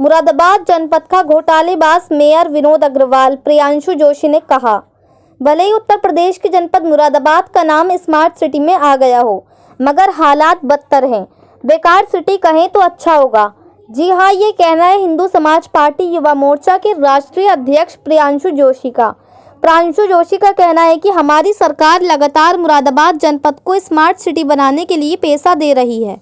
मुरादाबाद जनपद का घोटालेबाज मेयर विनोद अग्रवाल प्रियांशु जोशी ने कहा, भले ही उत्तर प्रदेश के जनपद मुरादाबाद का नाम स्मार्ट सिटी में आ गया हो, मगर हालात बदतर हैं। बेकार सिटी कहें तो अच्छा होगा। जी हाँ, ये कहना है हिंदू समाज पार्टी युवा मोर्चा के राष्ट्रीय अध्यक्ष प्रियांशु जोशी का। प्रियांशु जोशी का कहना है कि हमारी सरकार लगातार मुरादाबाद जनपद को स्मार्ट सिटी बनाने के लिए पैसा दे रही है,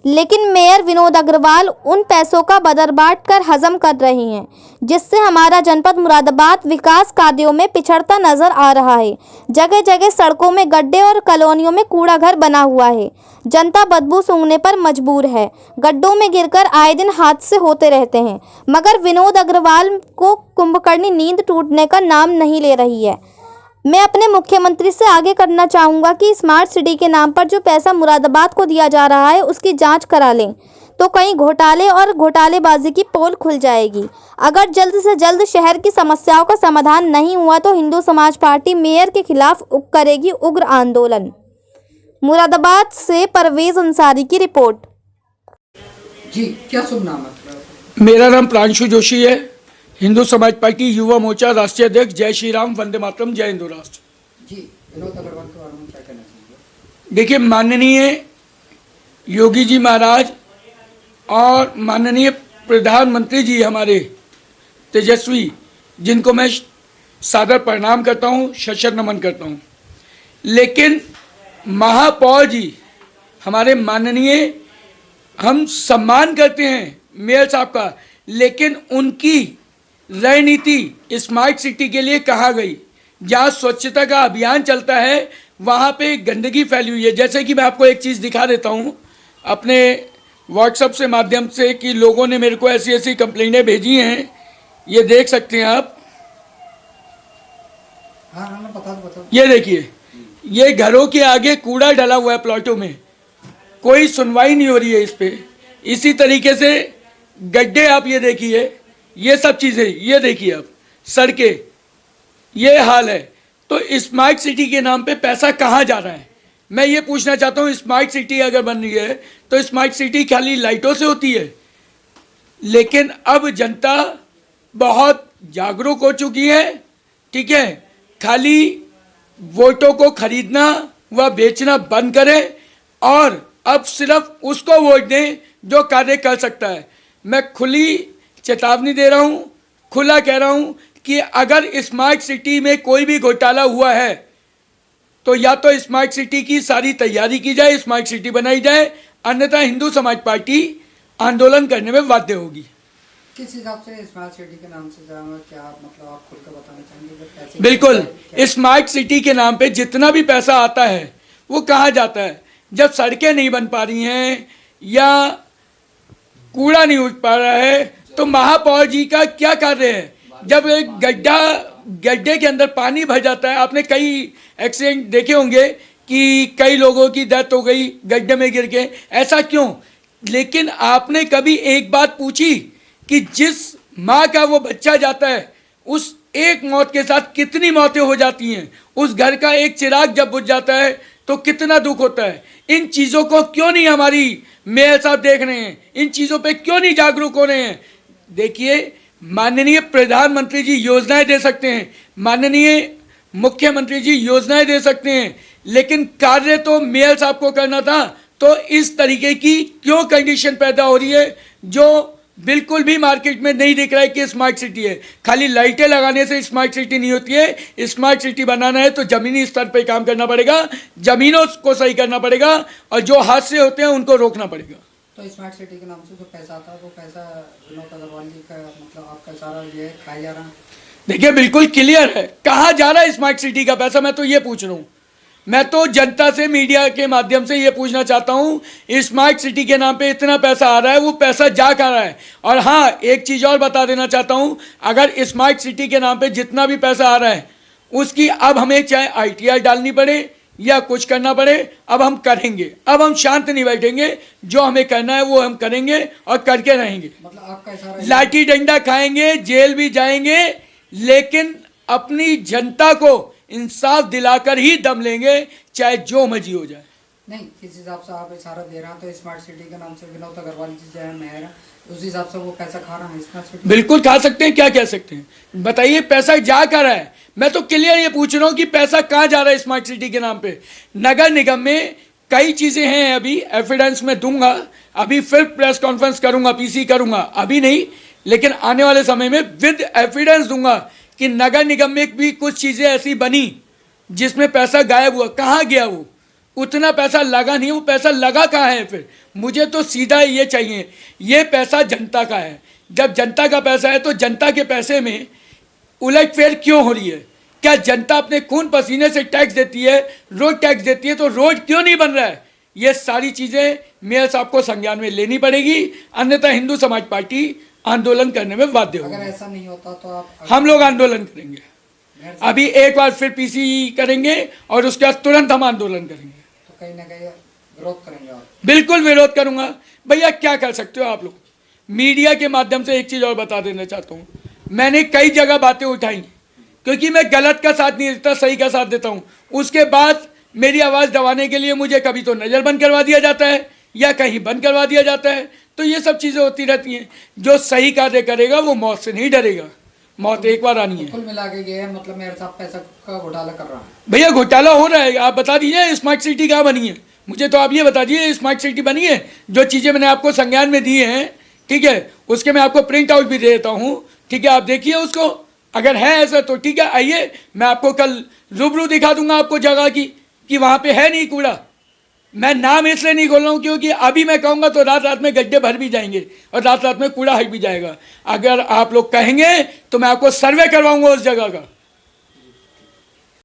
लेकिन मेयर विनोद अग्रवाल उन पैसों का बदरबाट कर हजम कर रहे हैं, जिससे हमारा जनपद मुरादाबाद विकास कार्यों में पिछड़ता नजर आ रहा है। जगह जगह सड़कों में गड्ढे और कॉलोनियों में कूड़ा घर बना हुआ है। जनता बदबू सूंघने पर मजबूर है। गड्ढों में गिरकर आए दिन हादसे होते रहते हैं, मगर विनोद अग्रवाल को कुंभकर्णी नींद टूटने का नाम नहीं ले रही है। मैं अपने मुख्यमंत्री से आगे करना चाहूँगा कि स्मार्ट सिटी के नाम पर जो पैसा मुरादाबाद को दिया जा रहा है उसकी जांच करा लें, तो कहीं घोटाले और घोटालेबाजी की पोल खुल जाएगी। अगर जल्द से जल्द शहर की समस्याओं का समाधान नहीं हुआ तो हिंदू समाज पार्टी मेयर के खिलाफ करेगी उग्र आंदोलन। मुरादाबाद से परवेज अंसारी की रिपोर्ट। जी, क्या शुभ नाम है? मेरा नाम प्रियांशु जोशी है, हिंदू समाज पार्टी युवा मोर्चा राष्ट्रीय अध्यक्ष। जय श्री राम, वंदे मातरम, जय हिंदू राष्ट्र। जी, विनोद अग्रवाल के बारे में क्या कहना चाहिए? देखिए, माननीय योगी जी महाराज और माननीय प्रधानमंत्री जी हमारे तेजस्वी, जिनको मैं सादर प्रणाम करता हूँ, शत नमन करता हूँ, लेकिन महापौर जी हमारे माननीय, हम सम्मान करते हैं मेयर साहब का, लेकिन उनकी रणनीति स्मार्ट सिटी के लिए कहाँ गई? जहाँ स्वच्छता का अभियान चलता है वहाँ पे गंदगी फैली हुई है। जैसे कि मैं आपको एक चीज़ दिखा देता हूँ अपने व्हाट्सएप से माध्यम से कि लोगों ने मेरे को ऐसी ऐसी कंप्लेंटें भेजी हैं, ये देख सकते हैं आप। हाँ, बता। ये देखिए, ये घरों के आगे कूड़ा डला हुआ है प्लॉटों में, कोई सुनवाई नहीं हो रही है इस पे। इसी तरीके से गड्ढे, आप ये देखिए, ये सब चीज़ें, ये देखिए आप, सड़कें, ये हाल है। तो स्मार्ट सिटी के नाम पे पैसा कहाँ जा रहा है? मैं ये पूछना चाहता हूँ, स्मार्ट सिटी अगर बन रही है तो स्मार्ट सिटी खाली लाइटों से होती है? लेकिन अब जनता बहुत जागरूक हो चुकी है, ठीक है। खाली वोटों को खरीदना व बेचना बंद करें और अब सिर्फ उसको वोट दें जो कार्य कर सकता है। मैं खुली चेतावनी दे रहा हूँ, खुला कह रहा हूँ कि अगर स्मार्ट सिटी में कोई भी घोटाला हुआ है तो या तो स्मार्ट सिटी की सारी तैयारी की जाए, स्मार्ट सिटी बनाई जाए, अन्यथा हिंदू समाज पार्टी आंदोलन करने में बाध्य होगी। किस हिसाब से स्मार्ट सिटी के नाम से क्या मतलब आप खुल कर बताना चाहेंगे? बिल्कुल, स्मार्ट सिटी के नाम पे जितना भी पैसा आता है वो कहाँ जाता है? जब सड़कें नहीं बन पा रही हैं या कूड़ा नहीं उठ पा रहा है तो महापौर जी का क्या कार्य है? जब एक गड्ढे के अंदर पानी भर जाता है, आपने कई एक्सीडेंट देखे होंगे कि कई लोगों की डेथ हो गई गड्ढे में गिर के। ऐसा क्यों? लेकिन आपने कभी एक बात पूछी कि जिस माँ का वो बच्चा जाता है, उस एक मौत के साथ कितनी मौतें हो जाती हैं? उस घर का एक चिराग जब बुझ जाता है तो कितना दुख होता है। इन चीज़ों को क्यों नहीं हमारी मेयर साहब देख रहे हैं? इन चीज़ों पे क्यों नहीं जागरूक हो रहे हैं? देखिए, माननीय प्रधानमंत्री जी योजनाएं दे सकते हैं, माननीय मुख्यमंत्री जी योजनाएं दे सकते हैं, लेकिन कार्य तो मेयर साहब को करना था। तो इस तरीके की क्यों कंडीशन पैदा हो रही है जो बिल्कुल भी मार्केट में नहीं दिख रहा है कि स्मार्ट सिटी है? खाली लाइटें लगाने से स्मार्ट सिटी नहीं होती है। स्मार्ट सिटी बनाना है तो ज़मीनी स्तर पे काम करना पड़ेगा, ज़मीनों को सही करना पड़ेगा और जो हादसे होते हैं उनको रोकना पड़ेगा। तो स्मार्ट सिटी के नाम से जो पैसा आता है वो पैसा विनोद अग्रवाल जी का मतलब आपका सारा ये खाया जा रहा है? देखिए, बिल्कुल क्लियर है कहाँ जा रहा है स्मार्ट सिटी का पैसा। मैं तो ये पूछ रहा हूँ, मैं तो जनता से मीडिया के माध्यम से ये पूछना चाहता हूँ, स्मार्ट सिटी के नाम पे इतना पैसा आ रहा है, वो पैसा जा कहाँ रहा है? और हाँ, एक चीज़ और बता देना चाहता हूँ, अगर स्मार्ट सिटी के नाम पे जितना भी पैसा आ रहा है उसकी अब हमें चाहे ITR डालनी पड़े या कुछ करना पड़े, अब हम करेंगे। अब हम शांत नहीं बैठेंगे, जो हमें करना है वो हम करेंगे और करके रहेंगे। मतलब आपका इशारा लाठी डंडा खाएंगे, जेल भी जाएंगे, लेकिन अपनी जनता को इंसाफ दिलाकर ही दम लेंगे, चाहे जो मर्जी हो जाए। नहीं, किस हिसाब से आप इशारा दे रहे हैं, तो स्मार्ट सिटी के नाम से विनोद अग्रवाल जी जो है मेयर हैं, उस हिसाब से वो पैसा खा रहा है स्मार्ट सिटी। बिल्कुल खा सकते हैं, क्या कह सकते हैं बताइए, पैसा जा कर रहा है। मैं तो क्लियर ये पूछ रहा हूँ कि पैसा कहाँ जा रहा है स्मार्ट सिटी के नाम पे। नगर निगम में कई चीज़ें हैं, अभी एविडेंस में दूंगा, अभी फिर प्रेस कॉन्फ्रेंस करूंगा, पीसी करूंगा, अभी नहीं लेकिन आने वाले समय में विद एविडेंस दूंगा कि नगर निगम में भी कुछ चीज़ें ऐसी बनी जिसमें पैसा गायब हुआ। कहाँ गया वो? उतना पैसा लगा नहीं, वो पैसा लगा कहाँ है? फिर मुझे तो सीधा ये चाहिए, ये पैसा जनता का है। जब जनता का पैसा है तो जनता के पैसे में उलटफेर क्यों हो रही है? क्या जनता अपने खून पसीने से टैक्स देती है, रोड टैक्स देती है, तो रोड क्यों नहीं बन रहा है? ये सारी चीज़ें मेयर साहब को संज्ञान में लेनी पड़ेगी, अन्यथा हिंदू समाज पार्टी आंदोलन करने में बाध्य अगर होगी। ऐसा नहीं होता तो आप हम लोग आंदोलन करेंगे, अभी एक बार फिर पीसी करेंगे और उसके बाद तुरंत हम आंदोलन करेंगे। तो कहीं ना कहीं विरोध करेंगे आप? बिल्कुल विरोध करूंगा। भैया क्या कर सकते हो आप लोग? मीडिया के माध्यम से एक चीज़ और बता देना चाहता हूँ, मैंने कई जगह बातें उठाई क्योंकि मैं गलत का साथ नहीं देता, सही का साथ देता हूँ। उसके बाद मेरी आवाज़ दबाने के लिए मुझे कभी तो नज़र बंद करवा दिया जाता है या कहीं बंद करवा दिया जाता है, तो ये सब चीज़ें होती रहती हैं। जो सही कार्य करेगा वो मौत से नहीं डरेगा, मौत एक बार आनी है। कुल मिला के ये है, मतलब मेरे साथ पैसा का घोटाला कर रहा है। भैया घोटाला हो रहा है, आप बता दीजिए स्मार्ट सिटी कहाँ बनी है, मुझे तो आप ये बता दीजिए स्मार्ट सिटी बनी है। जो चीज़ें मैंने आपको संज्ञान में दी हैं, ठीक है, उसके मैं आपको प्रिंट आउट भी दे देता हूँ, ठीक है, आप देखिए उसको। अगर है ऐसा तो ठीक है, आइए मैं आपको कल रूबरू दिखा दूंगा आपको जगह की कि वहाँ पे है नहीं कूड़ा। मैं नाम इसलिए नहीं खोल रहा हूँ क्योंकि अभी मैं कहूँगा तो रात रात में गड्ढे भर भी जाएंगे और रात रात में कूड़ा हट भी जाएगा। अगर आप लोग कहेंगे तो मैं आपको सर्वे करवाऊंगा उस जगह का।